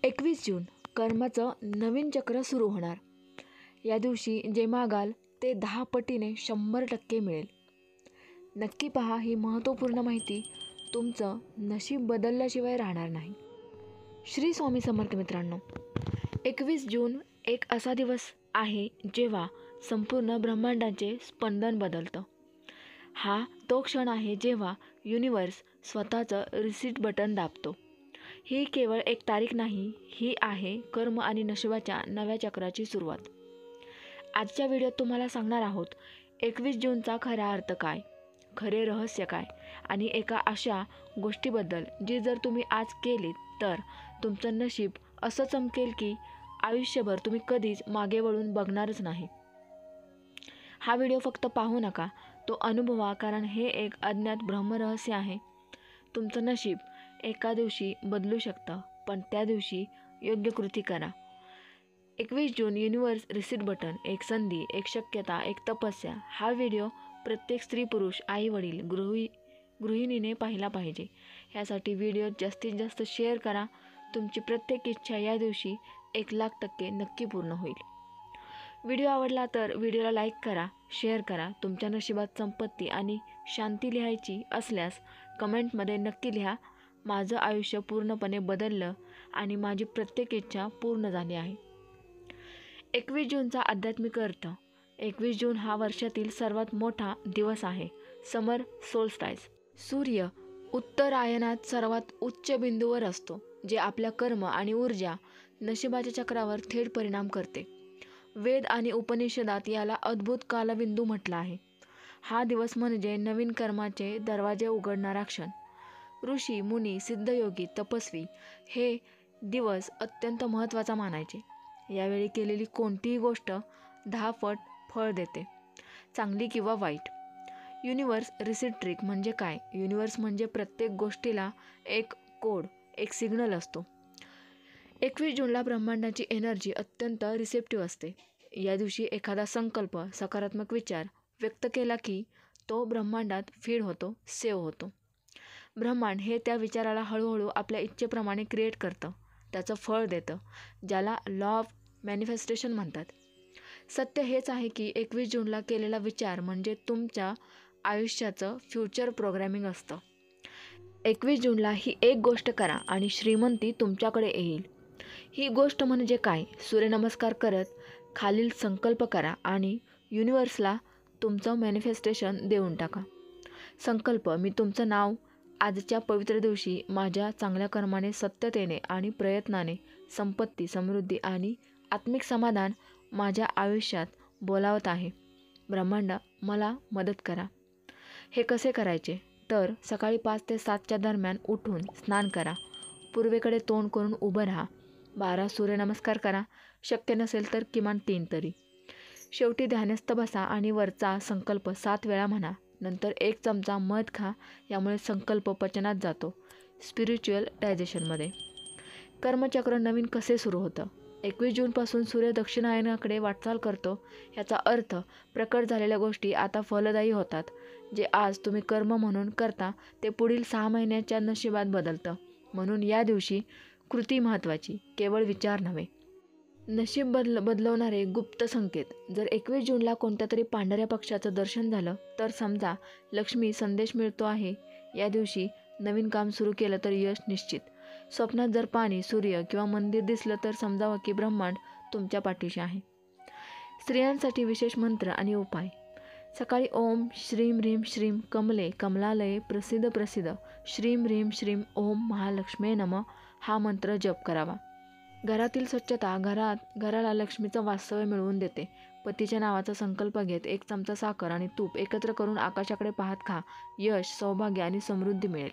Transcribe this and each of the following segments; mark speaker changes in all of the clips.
Speaker 1: 21 जून कर्माचं नवीन चक्र सुरू होणार. या दिवशी जे मागाल ते 10 पटीने 100% मिळेल. नक्की पहा, ही महत्त्वपूर्ण माहिती तुमचं नशीब बदलल्याशिवाय राहणार नाही. श्री स्वामी समर्थ मित्रांनो, 21 जून एक असा दिवस आहे जेव्हा संपूर्ण ब्रह्मांडाचे स्पंदन बदलतं. हा तो क्षण आहे जेव्हा युनिवर्स स्वतःचं रिसीट बटन दाबतो. ही केवळ एक तारीख नाही, ही आहे कर्म आणि नशिबाच्या नव्या चक्राची सुरुवात. आजच्या व्हिडिओत तुम्हाला सांगणार आहोत 21 जूनचा खरा अर्थ काय, खरे रहस्य काय आणि एका अशा गोष्टीबद्दल जी जर तुम्ही आज केलीत तर तुमचं नशीब असं चमकेल की आयुष्यभर तुम्ही कधीच मागे वळून बघणारच नाही. हा व्हिडिओ फक्त पाहू नका, तो अनुभवा, कारण हे एक अज्ञात ब्रह्मरहस्य आहे. तुमचं नशीब एका दिवशी बदलू शकतं, पण त्या दिवशी योग्य कृती करा. 21 जून युनिवर्स रिसीट बटन, एक संधी, एक शक्यता, एक तपस्या. हा व्हिडिओ प्रत्येक स्त्री, पुरुष, आई वडील, गृहिणीने पाहिला पाहिजे. ह्यासाठी व्हिडिओ जास्तीत जास्त शेअर करा. तुमची प्रत्येक इच्छा या दिवशी 1,00,000% नक्की पूर्ण होईल. व्हिडिओ आवडला तर व्हिडिओला लाईक करा, शेअर करा. तुमच्या नशिबात संपत्ती आणि शांती लिहायची असल्यास कमेंटमध्ये नक्की लिहा, माझं आयुष्य पूर्णपणे बदललं आणि माझी प्रत्येक इच्छा पूर्ण झाली आहे. 21 जूनचा आध्यात्मिक अर्थ. 21 जून हा वर्षातील सर्वात मोठा दिवस आहे. समर सोल्स्टाईस. सूर्य उत्तरायणात सर्वात उच्च बिंदूवर असतो, जे आपल्या कर्म आणि ऊर्जा नशिबाच्या चक्रावर थेट परिणाम करते. वेद आणि उपनिषदात याला अद्भुत कालबिंदू म्हटलं आहे. हा दिवस म्हणजे नवीन कर्माचे दरवाजे उघडणारा क्षण. ऋषी, मुनी, सिद्धयोगी, तपस्वी हे दिवस अत्यंत महत्त्वाचा मानायचे. यावेळी केलेली कोणतीही गोष्ट 10 पट फळ देते, चांगली किंवा वाईट. युनिवर्स रिसीट ट्रिक म्हणजे काय? युनिवर्स म्हणजे प्रत्येक गोष्टीला एक कोड, एक सिग्नल असतो. 21 जूनला ब्रह्मांडाची एनर्जी अत्यंत रिसेप्टिव्ह असते. या दिवशी एखादा संकल्प, सकारात्मक विचार व्यक्त केला की तो ब्रह्मांडात फीड होतो, सेव्ह होतो. ब्रह्मांड हे त्या विचाराला हळूहळू आपल्या इच्छेप्रमाणे क्रिएट करतं, त्याचं फळ देतं, ज्याला लॉ ऑफ मॅनिफेस्टेशन म्हणतात. सत्य हेच आहे की 21 जूनला केलेला विचार म्हणजे तुमच्या आयुष्याचं फ्युचर प्रोग्रॅमिंग असतं. 21 जूनला ही एक गोष्ट करा आणि श्रीमंती तुमच्याकडे येईल. ही गोष्ट म्हणजे काय? सूर्यनमस्कार करत खालील संकल्प करा आणि युनिवर्सला तुमचं मॅनिफेस्टेशन देऊन टाका. संकल्प: मी तुमचं नाव आजच्या पवित्र दिवशी माझ्या चांगल्या कर्माने, सत्यतेने आणि प्रयत्नाने संपत्ती, समृद्धी आणि आत्मिक समाधान माझ्या आयुष्यात बोलावत आहे. ब्रह्मांड, मला मदत करा. हे कसे करायचे? तर सकाळी 5 ते 7च्या दरम्यान उठून स्नान करा. पूर्वेकडे तोंड करून उभं राहा. 12 सूर्यनमस्कार करा. शक्य नसेल तर किमान 3 तरी. शेवटी ध्यानस्थ बसा आणि वरचा संकल्प 7 वेळा म्हणा. नंतर 1 चमचा मध खा. यामुळे संकल्प पचनात जातो, स्पिरिच्युअल डायजेशनमध्ये. कर्मचक्र नवीन कसे सुरू होतं? 21 जूनपासून सूर्य दक्षिणायनाकडे वाटचाल करतो. याचा अर्थ प्रकट झालेल्या गोष्टी आता फलदायी होतात. जे आज तुम्ही कर्म म्हणून करता ते पुढील 6 महिन्याच्या नशिबात बदलतं. म्हणून या दिवशी कृती महत्त्वाची, केवळ विचार नव्हे. नशीब बदलवणारे गुप्त संकेत. जर 21 जूनला कोणत्या तरी पांढऱ्या पक्ष्याचं दर्शन झालं तर समजा लक्ष्मी संदेश मिळतो आहे. या दिवशी नवीन काम सुरू केलं तर यश निश्चित. स्वप्नात जर पाणी, सूर्य किंवा मंदिर दिसलं तर समजावं की ब्रह्मांड तुमच्या पाठीशी आहे. स्त्रियांसाठी विशेष मंत्र आणि उपाय. सकाळी ओम श्रीं ह्रीं श्रीं कमले कमलालये प्रसिद्ध प्रसिद्ध श्रीं ह्रीं श्रीं ओम महालक्ष्मे नमः हा मंत्र जप करावा. घरातील स्वच्छता घराला लक्ष्मीचं वास्तव्य मिळवून देते. पतीच्या नावाचा संकल्प घेत 1 चमचा साखर आणि तूप एकत्र करून आकाशाकडे पाहत खा. यश, सौभाग्य आणि समृद्धी मिळेल.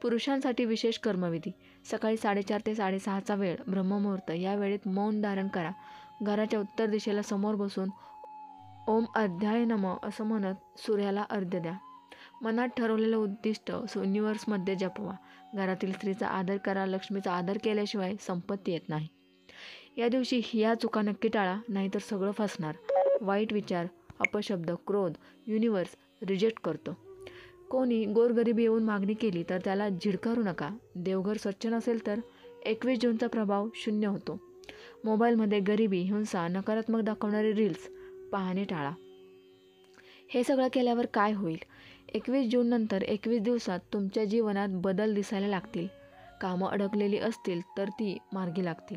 Speaker 1: पुरुषांसाठी विशेष कर्मविधी. सकाळी 4:30 ते 6:30चा वेळ, ब्रह्ममुहूर्त. या वेळेत मौन धारण करा. घराच्या उत्तर दिशेला समोर बसून ओम अर्ध्याय नमः असं म्हणत सूर्याला अर्घ्य द्या. मनात ठरवलेलं उद्दिष्ट युनिवर्समध्ये जपवा. घरातील स्त्रीचा आदर करा. लक्ष्मीचा आदर केल्याशिवाय संपत्ती येत नाही. या दिवशी या चुका नक्की टाळा, नाहीतर सगळं फसणार. वाईट विचार, अपशब्द, क्रोध युनिवर्स रिजेक्ट करतो. कोणी गोरगरीब येऊन मागणी केली तर त्याला झिडकारू नका. देवघर स्वच्छ नसेल तर 21 जूनचा प्रभाव 0 होतो. मोबाईलमध्ये गरिबी, हिंसा, नकारात्मक दाखवणारे रील्स पाहणे टाळा. हे सगळं केल्यावर काय होईल? 21 जून नंतर 21 दिवसात तुमच्या जीवनात बदल दिसायला लागतील. कामं अडकलेली असतील तर ती मार्गी लागतील.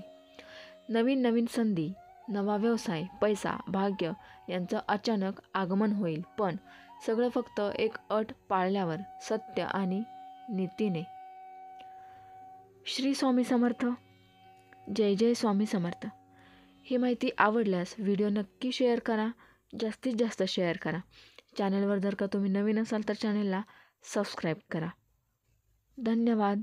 Speaker 1: नवीन नवीन संधी, नवा व्यवसाय, पैसा, भाग्य यांचं अचानक आगमन होईल. पण सगळं फक्त एक अट पाळल्यावर, सत्य आणि नीतीने. श्री स्वामी समर्थ. जय जय स्वामी समर्थ. ही माहिती आवडल्यास व्हिडिओ नक्की शेअर करा. जास्तीत जास्त शेअर करा. चॅनलवर जर का तुम्ही नवीन असाल तर चॅनलला सबस्क्राईब करा. धन्यवाद.